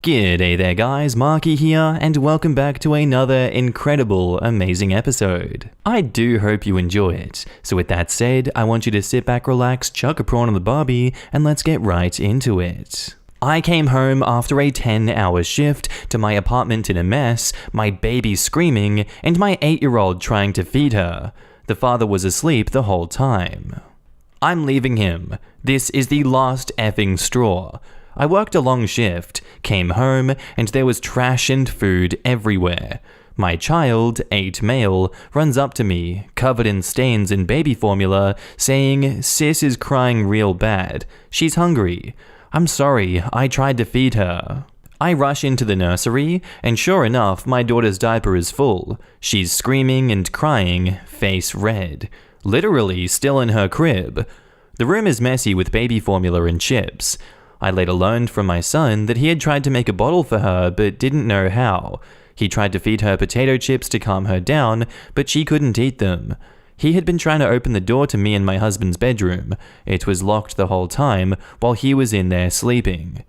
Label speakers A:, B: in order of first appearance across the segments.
A: G'day there guys, Marky here, and welcome back to another incredible, amazing episode. I do hope you enjoy it. So with that said, I want you to sit back, relax, chuck a prawn on the barbie, and let's get right into it. I came home after a 10-hour shift to my apartment in a mess, my baby screaming, and my 8-year-old trying to feed her. The father was asleep the whole time. I'm leaving him. This is the last effing straw. I worked a long shift, came home, and there was trash and food everywhere. My child, 8 male, runs up to me, covered in stains and baby formula, saying, "Sis is crying real bad. She's hungry." I'm sorry, I tried to feed her. I rush into the nursery, and sure enough, my daughter's diaper is full. She's screaming and crying, face red. Literally still in her crib. The room is messy with baby formula and chips. I later learned from my son that he had tried to make a bottle for her but didn't know how. He tried to feed her potato chips to calm her down, but she couldn't eat them. He had been trying to open the door to me and my husband's bedroom. It was locked the whole time while he was in there sleeping.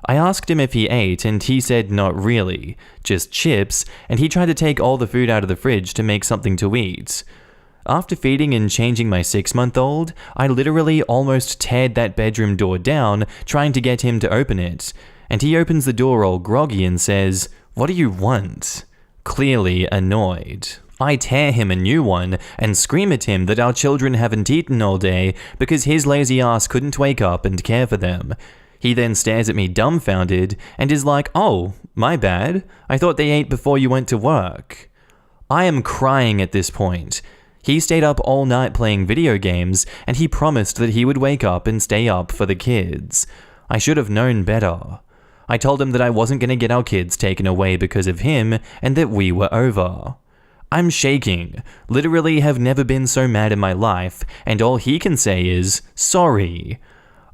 A: I asked him if he ate and he said not really, just chips, and he tried to take all the food out of the fridge to make something to eat. After feeding and changing my 6-month-old, I literally almost teared that bedroom door down trying to get him to open it, and he opens the door all groggy and says, "What do you want?" Clearly annoyed. I tear him a new one and scream at him that our children haven't eaten all day because his lazy ass couldn't wake up and care for them. He then stares at me dumbfounded and is like, "Oh, my bad. I thought they ate before you went to work." I am crying at this point. He stayed up all night playing video games, and he promised that he would wake up and stay up for the kids. I should have known better. I told him that I wasn't going to get our kids taken away because of him, and that we were over. I'm shaking. Literally have never been so mad in my life, and all he can say is, "Sorry."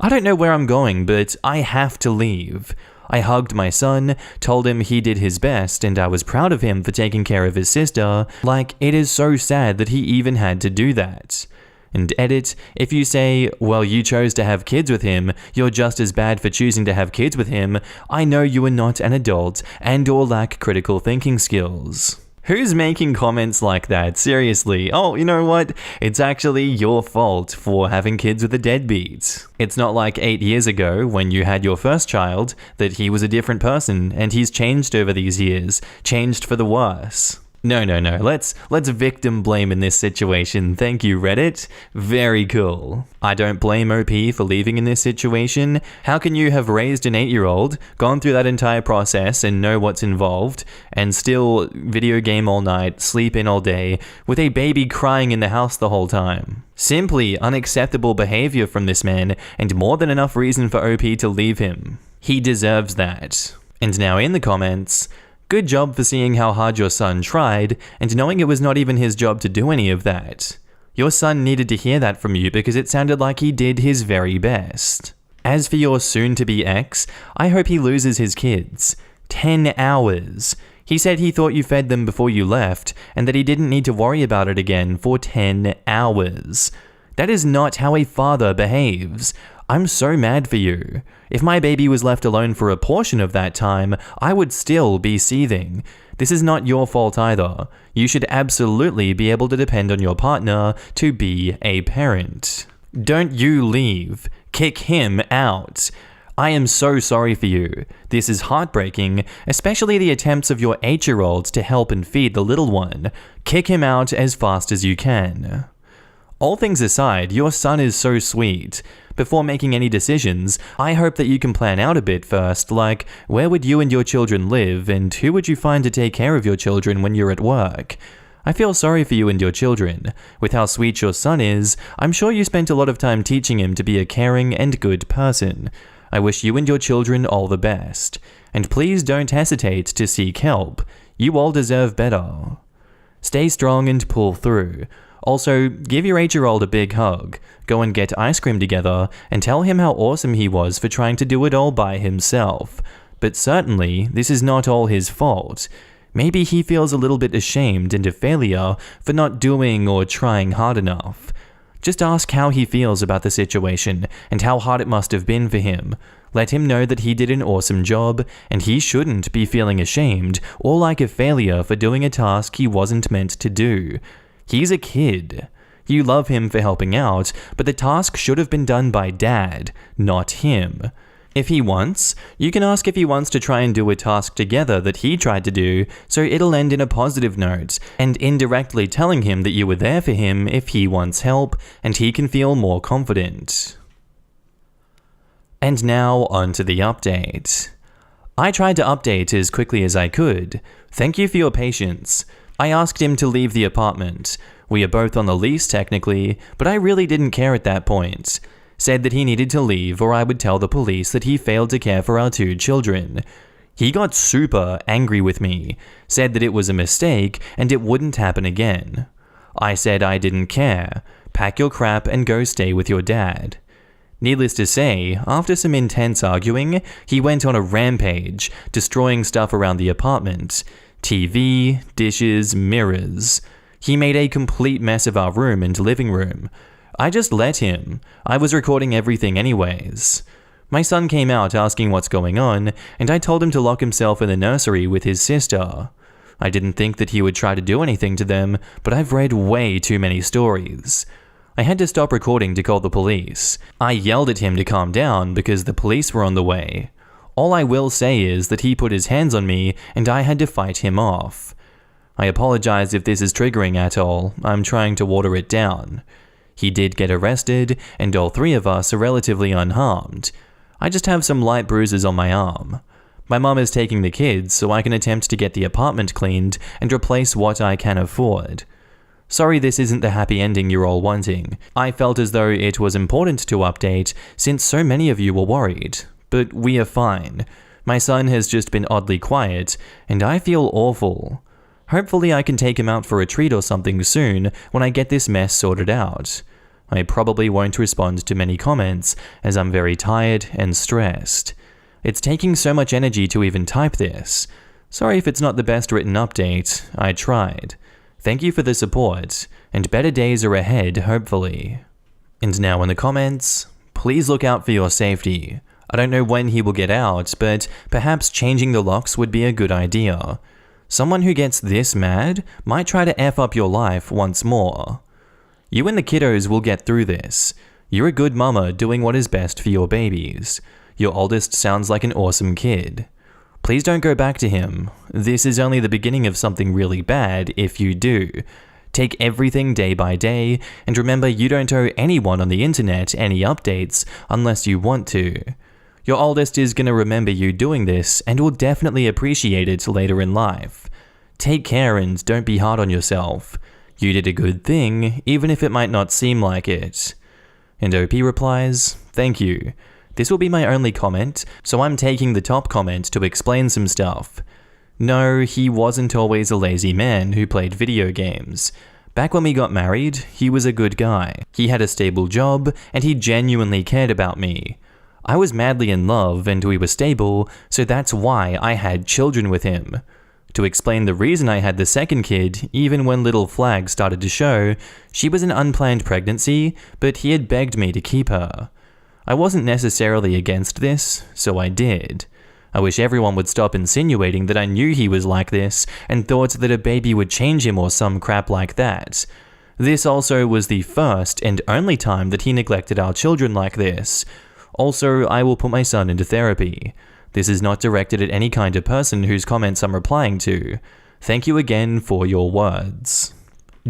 A: I don't know where I'm going, but I have to leave. I hugged my son, told him he did his best and I was proud of him for taking care of his sister. Like, it is so sad that he even had to do that. And edit, if you say, "Well, you chose to have kids with him, you're just as bad for choosing to have kids with him," I know you are not an adult and or lack critical thinking skills. Who's making comments like that? Seriously. Oh, you know what? It's actually your fault for having kids with a deadbeat. It's not like 8 years ago when you had your first child that he was a different person and he's changed over these years, changed for the worse. No. Let's victim blame in this situation. Thank you, Reddit. Very cool. I don't blame OP for leaving in this situation. How can you have raised an 8-year-old, gone through that entire process and know what's involved, and still video game all night, sleep in all day, with a baby crying in the house the whole time? Simply unacceptable behavior from this man, and more than enough reason for OP to leave him. He deserves that. And now in the comments, "Good job for seeing how hard your son tried, and knowing it was not even his job to do any of that. Your son needed to hear that from you because it sounded like he did his very best. As for your soon-to-be ex, I hope he loses his kids. 10 hours. He said he thought you fed them before you left, and that he didn't need to worry about it again for 10 hours. That is not how a father behaves. I'm so mad for you. If my baby was left alone for a portion of that time, I would still be seething. This is not your fault either. You should absolutely be able to depend on your partner to be a parent. Don't you leave. Kick him out. I am so sorry for you. This is heartbreaking, especially the attempts of your 8-year-old to help and feed the little one. Kick him out as fast as you can. All things aside, your son is so sweet. Before making any decisions, I hope that you can plan out a bit first, like where would you and your children live and who would you find to take care of your children when you're at work? I feel sorry for you and your children. With how sweet your son is, I'm sure you spent a lot of time teaching him to be a caring and good person. I wish you and your children all the best. And please don't hesitate to seek help. You all deserve better. Stay strong and pull through. Also, give your 8-year-old a big hug, go and get ice cream together, and tell him how awesome he was for trying to do it all by himself. But certainly, this is not all his fault. Maybe he feels a little bit ashamed and a failure for not doing or trying hard enough. Just ask how he feels about the situation and how hard it must have been for him. Let him know that he did an awesome job, and he shouldn't be feeling ashamed or like a failure for doing a task he wasn't meant to do. He's a kid. You love him for helping out, but the task should have been done by Dad, not him. If he wants, you can ask if he wants to try and do a task together that he tried to do, so it'll end in a positive note, and indirectly telling him that you were there for him if he wants help, and he can feel more confident. And now on to the update. I tried to update as quickly as I could. Thank you for your patience. I asked him to leave the apartment. We are both on the lease technically, but I really didn't care at that point. Said that he needed to leave or I would tell the police that he failed to care for our 2 children. He got super angry with me, said that it was a mistake and it wouldn't happen again. I said I didn't care. Pack your crap and go stay with your dad. Needless to say, after some intense arguing, he went on a rampage, destroying stuff around the apartment. TV, dishes, mirrors. He made a complete mess of our room and living room. I just let him. I was recording everything anyways. My son came out asking what's going on, and I told him to lock himself in the nursery with his sister. I didn't think that he would try to do anything to them, but I've read way too many stories. I had to stop recording to call the police. I yelled at him to calm down because the police were on the way. All I will say is that he put his hands on me and I had to fight him off. I apologize if this is triggering at all. I'm trying to water it down. He did get arrested and all 3 of us are relatively unharmed. I just have some light bruises on my arm. My mom is taking the kids so I can attempt to get the apartment cleaned and replace what I can afford. Sorry this isn't the happy ending you're all wanting. I felt as though it was important to update since so many of you were worried. But we are fine. My son has just been oddly quiet, and I feel awful. Hopefully I can take him out for a treat or something soon when I get this mess sorted out. I probably won't respond to many comments as I'm very tired and stressed. It's taking so much energy to even type this. Sorry if it's not the best written update. I tried. Thank you for the support, and better days are ahead, hopefully. And now in the comments, please look out for your safety. I don't know when he will get out, but perhaps changing the locks would be a good idea. Someone who gets this mad might try to F up your life once more. You and the kiddos will get through this. You're a good mama doing what is best for your babies. Your oldest sounds like an awesome kid. Please don't go back to him. This is only the beginning of something really bad if you do. Take everything day by day, and remember you don't owe anyone on the internet any updates unless you want to. Your oldest is gonna remember you doing this and will definitely appreciate it later in life. Take care and don't be hard on yourself. You did a good thing, even if it might not seem like it. And OP replies, thank you. This will be my only comment, so I'm taking the top comment to explain some stuff. No, he wasn't always a lazy man who played video games. Back when we got married, he was a good guy. He had a stable job, and he genuinely cared about me. I was madly in love and we were stable, so that's why I had children with him. To explain the reason I had the second kid, even when little flags started to show, she was an unplanned pregnancy, but he had begged me to keep her. I wasn't necessarily against this, so I did. I wish everyone would stop insinuating that I knew he was like this and thought that a baby would change him or some crap like that. This also was the first and only time that he neglected our children like this. Also, I will put my son into therapy. This is not directed at any kind of person whose comments I'm replying to. Thank you again for your words.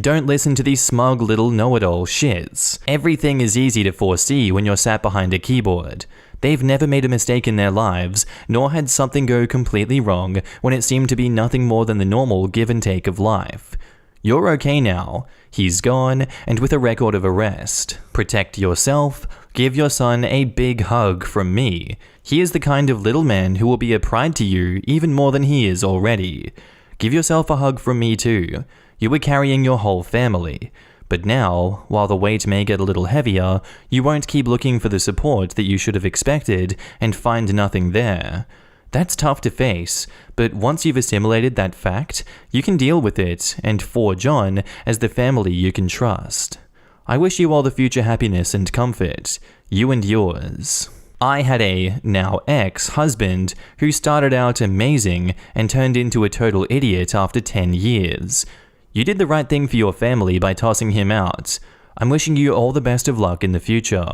A: Don't listen to these smug little know-it-all shits. Everything is easy to foresee when you're sat behind a keyboard. They've never made a mistake in their lives, nor had something go completely wrong when it seemed to be nothing more than the normal give and take of life. You're okay now. He's gone, and with a record of arrest. Protect yourself. Give your son a big hug from me. He is the kind of little man who will be a pride to you even more than he is already. Give yourself a hug from me too. You were carrying your whole family. But now, while the weight may get a little heavier, you won't keep looking for the support that you should have expected and find nothing there. That's tough to face, but once you've assimilated that fact, you can deal with it and forge on as the family you can trust. I wish you all the future happiness and comfort, you and yours. I had a, now ex-husband, who started out amazing and turned into a total idiot after 10 years. You did the right thing for your family by tossing him out. I'm wishing you all the best of luck in the future.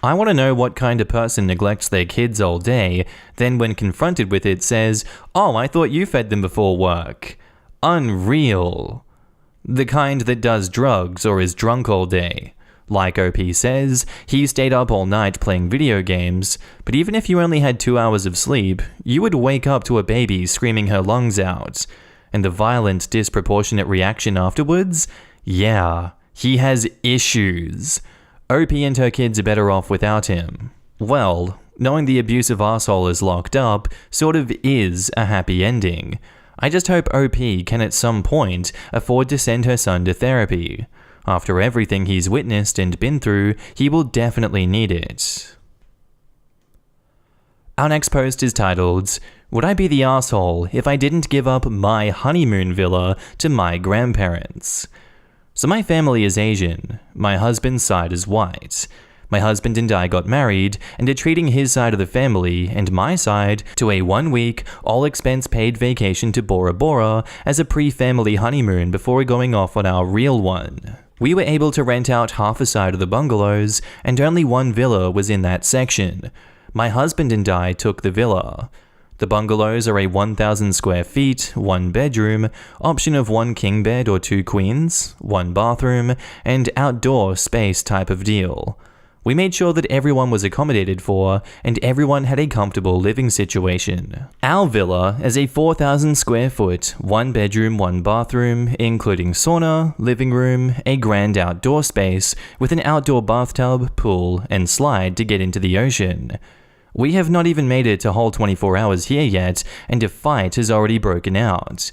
A: I want to know what kind of person neglects their kids all day, then when confronted with it says, "Oh, I thought you fed them before work." Unreal. The kind that does drugs or is drunk all day. Like OP says, he stayed up all night playing video games, but even if you only had 2 hours of sleep, you would wake up to a baby screaming her lungs out. And the violent, disproportionate reaction afterwards? Yeah, he has issues. OP and her kids are better off without him. Well, knowing the abusive asshole is locked up sort of is a happy ending. I just hope OP can at some point afford to send her son to therapy. After everything he's witnessed and been through, he will definitely need it. Our next post is titled, "Would I be the asshole if I didn't give up my honeymoon villa to my grandparents?" So my family is Asian, my husband's side is white. My husband and I got married and are treating his side of the family and my side to a 1-week, all-expense-paid vacation to Bora Bora as a pre-family honeymoon before going off on our real one. We were able to rent out half a side of the bungalows and only one villa was in that section. My husband and I took the villa. The bungalows are a 1,000 square feet, 1 bedroom, option of 1 king bed or 2 queens, 1 bathroom, and outdoor space type of deal. We made sure that everyone was accommodated for, and everyone had a comfortable living situation. Our villa is a 4,000 square foot, 1 bedroom, 1 bathroom, including sauna, living room, a grand outdoor space, with an outdoor bathtub, pool, and slide to get into the ocean. We have not even made it a whole 24 hours here yet, and a fight has already broken out.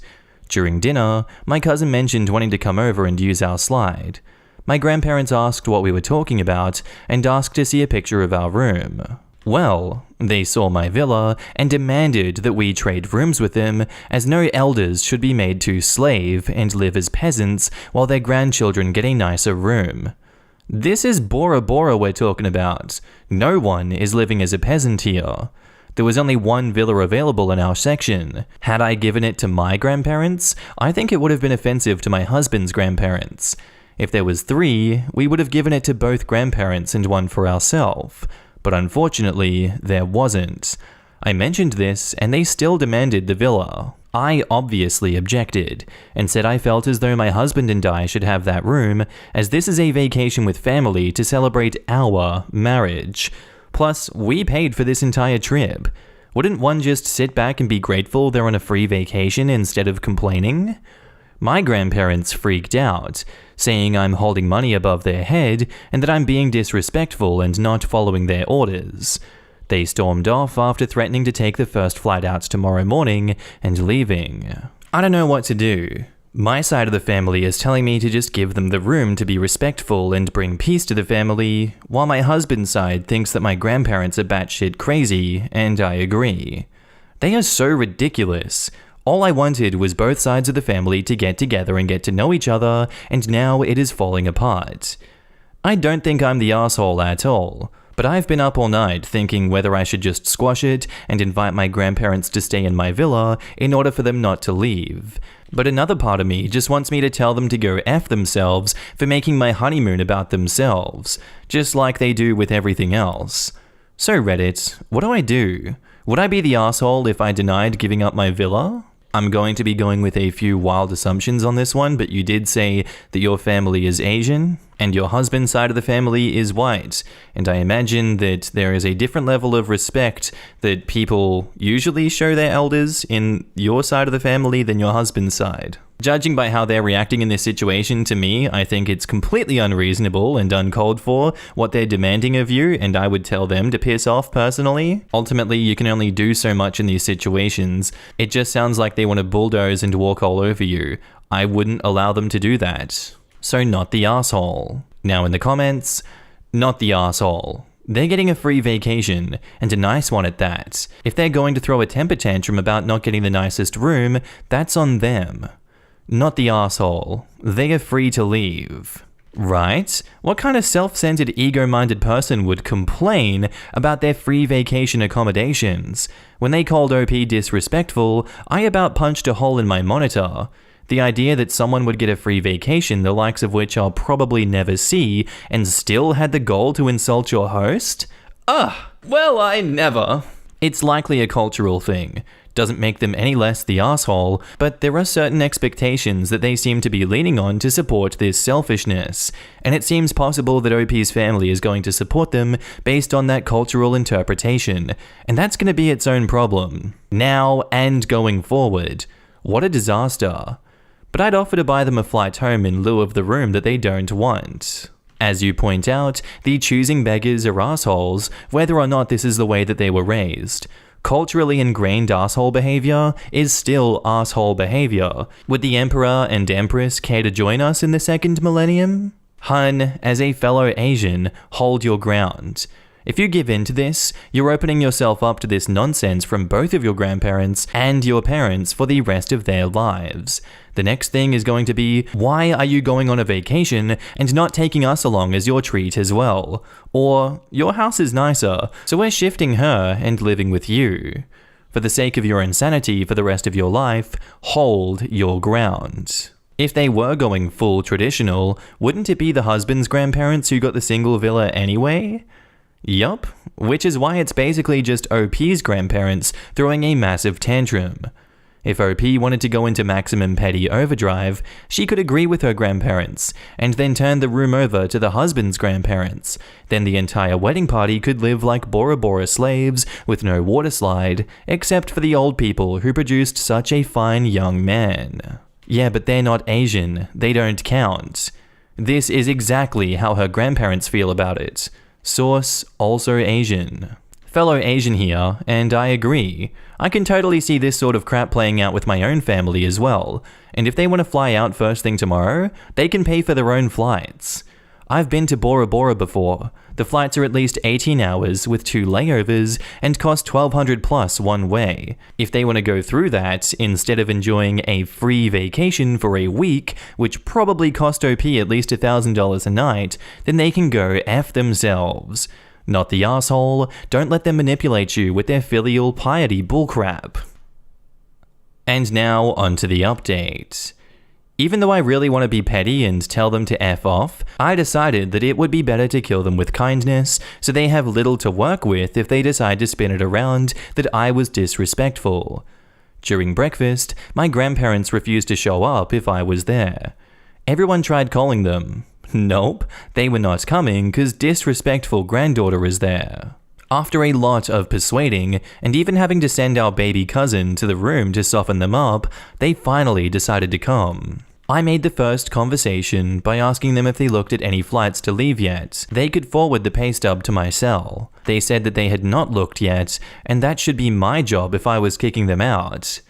A: During dinner, my cousin mentioned wanting to come over and use our slide. My grandparents asked what we were talking about and asked to see a picture of our room. Well, they saw my villa and demanded that we trade rooms with them, as no elders should be made to slave and live as peasants while their grandchildren get a nicer room. This is Bora Bora we're talking about. No one is living as a peasant here. There was only 1 villa available in our section. Had I given it to my grandparents, I think it would have been offensive to my husband's grandparents. If there was 3, we would have given it to both grandparents and 1 for ourselves. But unfortunately, there wasn't. I mentioned this, and they still demanded the villa. I obviously objected, and said I felt as though my husband and I should have that room, as this is a vacation with family to celebrate our marriage. Plus, we paid for this entire trip. Wouldn't one just sit back and be grateful they're on a free vacation instead of complaining? My grandparents freaked out, saying I'm holding money above their head and that I'm being disrespectful and not following their orders. They stormed off after threatening to take the first flight out tomorrow morning and leaving. I don't know what to do. My side of the family is telling me to just give them the room to be respectful and bring peace to the family, while my husband's side thinks that my grandparents are batshit crazy, and I agree. They are so ridiculous. All I wanted was both sides of the family to get together and get to know each other, and now it is falling apart. I don't think I'm the asshole at all, but I've been up all night thinking whether I should just squash it and invite my grandparents to stay in my villa in order for them not to leave. But another part of me just wants me to tell them to go F themselves for making my honeymoon about themselves, just like they do with everything else. So Reddit, what do I do? Would I be the asshole if I denied giving up my villa? I'm going to be going with a few wild assumptions on this one, but you did say that your family is Asian, and your husband's side of the family is white, and I imagine that there is a different level of respect that people usually show their elders in your side of the family than your husband's side. Judging by how they're reacting in this situation, to me, I think it's completely unreasonable and uncalled for what they're demanding of you, and I would tell them to piss off personally. Ultimately, you can only do so much in these situations. It just sounds like they want to bulldoze and walk all over you. I wouldn't allow them to do that. So not the asshole. Now in the comments, not the asshole. They're getting a free vacation, and a nice one at that. If they're going to throw a temper tantrum about not getting the nicest room, that's on them. Not the asshole. They are free to leave. Right? What kind of self-centered, ego-minded person would complain about their free vacation accommodations? When they called OP disrespectful, I about punched a hole in my monitor. The idea that someone would get a free vacation the likes of which I'll probably never see and still had the goal to insult your host? Ugh, well, I never. It's likely a cultural thing. Doesn't make them any less the asshole, but there are certain expectations that they seem to be leaning on to support this selfishness, and it seems possible that OP's family is going to support them based on that cultural interpretation, and that's going to be its own problem, now and going forward. What a disaster. But I'd offer to buy them a flight home in lieu of the room that they don't want. As you point out, the choosing beggars are assholes, whether or not this is the way that they were raised. Culturally ingrained asshole behavior is still asshole behavior. Would the Emperor and Empress care to join us in the second millennium? Hun, as a fellow Asian, hold your ground. If you give in to this, you're opening yourself up to this nonsense from both of your grandparents and your parents for the rest of their lives. The next thing is going to be, why are you going on a vacation and not taking us along as your treat as well? Or, your house is nicer, so we're shifting her and living with you. For the sake of your insanity for the rest of your life, hold your ground. If they were going full traditional, wouldn't it be the husband's grandparents who got the single villa anyway? Yup, which is why it's basically just OP's grandparents throwing a massive tantrum. If OP wanted to go into maximum petty overdrive, she could agree with her grandparents, and then turn the room over to the husband's grandparents. Then the entire wedding party could live like Bora Bora slaves with no water slide, except for the old people who produced such a fine young man. Yeah, but they're not Asian, they don't count. This is exactly how her grandparents feel about it. Source, also Asian. Fellow Asian here, and I agree. I can totally see this sort of crap playing out with my own family as well, and if they want to fly out first thing tomorrow, they can pay for their own flights. I've been to Bora Bora before. The flights are at least 18 hours with 2 layovers and cost $1,200 plus one way. If they want to go through that, instead of enjoying a free vacation for a week, which probably cost OP at least $1,000 a night, then they can go F themselves. Not the asshole, don't let them manipulate you with their filial piety bullcrap. And now onto the update. Even though I really want to be petty and tell them to F off, I decided that it would be better to kill them with kindness, so they have little to work with if they decide to spin it around that I was disrespectful. During breakfast, my grandparents refused to show up if I was there. Everyone tried calling them. Nope, they were not coming cause disrespectful granddaughter is there. After a lot of persuading, and even having to send our baby cousin to the room to soften them up, they finally decided to come. I made the first conversation by asking them if they looked at any flights to leave yet. They could forward the pay stub to my cell. They said that they had not looked yet, and that should be my job if I was kicking them out.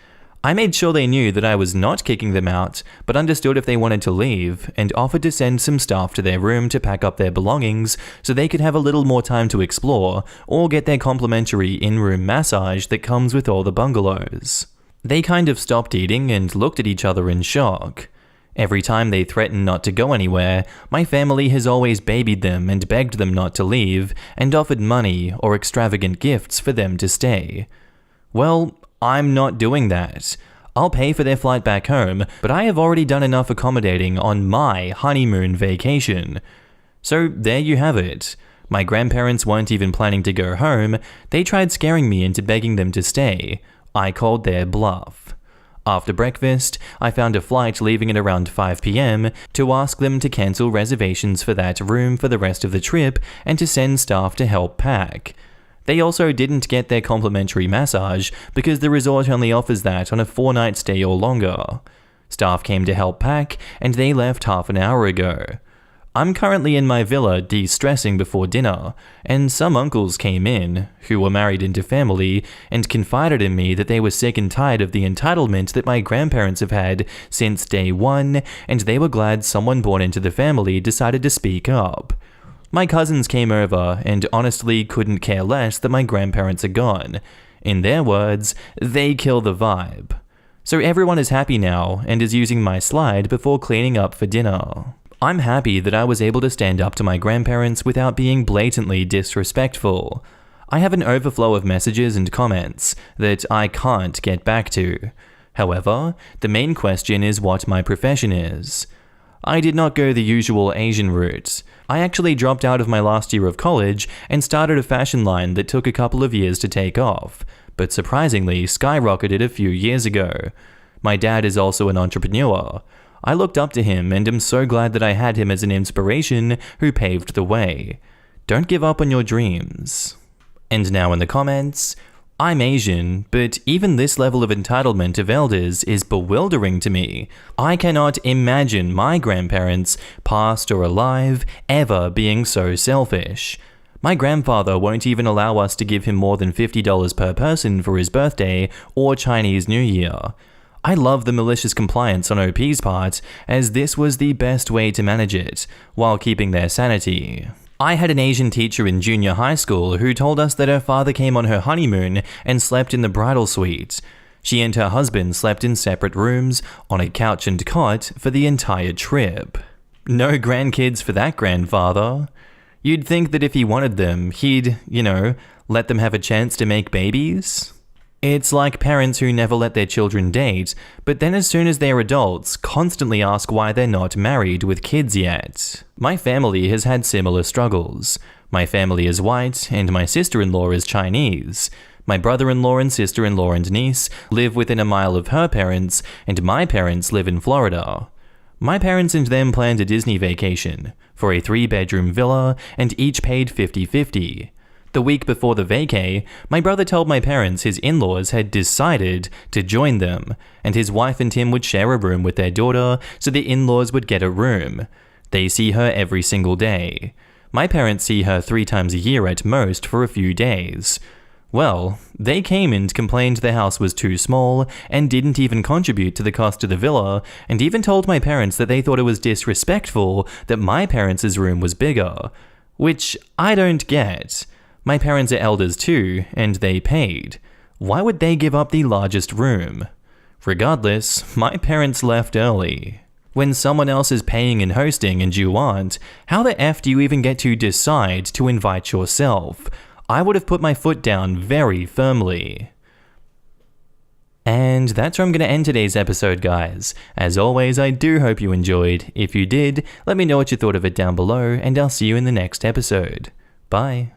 A: I made sure they knew that I was not kicking them out, but understood if they wanted to leave, and offered to send some staff to their room to pack up their belongings so they could have a little more time to explore, or get their complimentary in-room massage that comes with all the bungalows. They kind of stopped eating and looked at each other in shock. Every time they threatened not to go anywhere, my family has always babied them and begged them not to leave, and offered money or extravagant gifts for them to stay. Well, I'm not doing that. I'll pay for their flight back home, but I have already done enough accommodating on my honeymoon vacation. So there you have it. My grandparents weren't even planning to go home, they tried scaring me into begging them to stay. I called their bluff. After breakfast, I found a flight leaving at around 5 p.m. to ask them to cancel reservations for that room for the rest of the trip and to send staff to help pack. They also didn't get their complimentary massage because the resort only offers that on a 4-night stay or longer. Staff came to help pack, and they left half an hour ago. I'm currently in my villa de-stressing before dinner, and some uncles came in, who were married into family, and confided in me that they were sick and tired of the entitlement that my grandparents have had since day one, and they were glad someone born into the family decided to speak up. My cousins came over and honestly couldn't care less that my grandparents are gone. In their words, they kill the vibe. So everyone is happy now and is using my slide before cleaning up for dinner. I'm happy that I was able to stand up to my grandparents without being blatantly disrespectful. I have an overflow of messages and comments that I can't get back to. However, the main question is what my profession is. I did not go the usual Asian route. I actually dropped out of my last year of college and started a fashion line that took a couple of years to take off, but surprisingly skyrocketed a few years ago. My dad is also an entrepreneur. I looked up to him and am so glad that I had him as an inspiration who paved the way. Don't give up on your dreams. And now in the comments, I'm Asian, but even this level of entitlement of elders is bewildering to me. I cannot imagine my grandparents, past or alive, ever being so selfish. My grandfather won't even allow us to give him more than $50 per person for his birthday or Chinese New Year. I love the malicious compliance on OP's part, as this was the best way to manage it, while keeping their sanity. I had an Asian teacher in junior high school who told us that her father came on her honeymoon and slept in the bridal suite. She and her husband slept in separate rooms, on a couch and cot, for the entire trip. No grandkids for that grandfather. You'd think that if he wanted them, he'd, let them have a chance to make babies? It's like parents who never let their children date, but then as soon as they're adults, constantly ask why they're not married with kids yet. My family has had similar struggles. My family is white, and my sister-in-law is Chinese. My brother-in-law and sister-in-law and niece live within a mile of her parents, and my parents live in Florida. My parents and them planned a Disney vacation for a 3-bedroom villa, and each paid 50-50. The week before the vacay, my brother told my parents his in-laws had decided to join them, and his wife and him would share a room with their daughter, so the in-laws would get a room. They see her every single day. My parents see her 3 times a year at most for a few days. Well, they came and complained the house was too small and didn't even contribute to the cost of the villa, and even told my parents that they thought it was disrespectful that my parents' room was bigger. Which I don't get. My parents are elders too, and they paid. Why would they give up the largest room? Regardless, my parents left early. When someone else is paying and hosting and you aren't, how the F do you even get to decide to invite yourself? I would have put my foot down very firmly. And that's where I'm going to end today's episode, guys. As always, I do hope you enjoyed. If you did, let me know what you thought of it down below, and I'll see you in the next episode. Bye.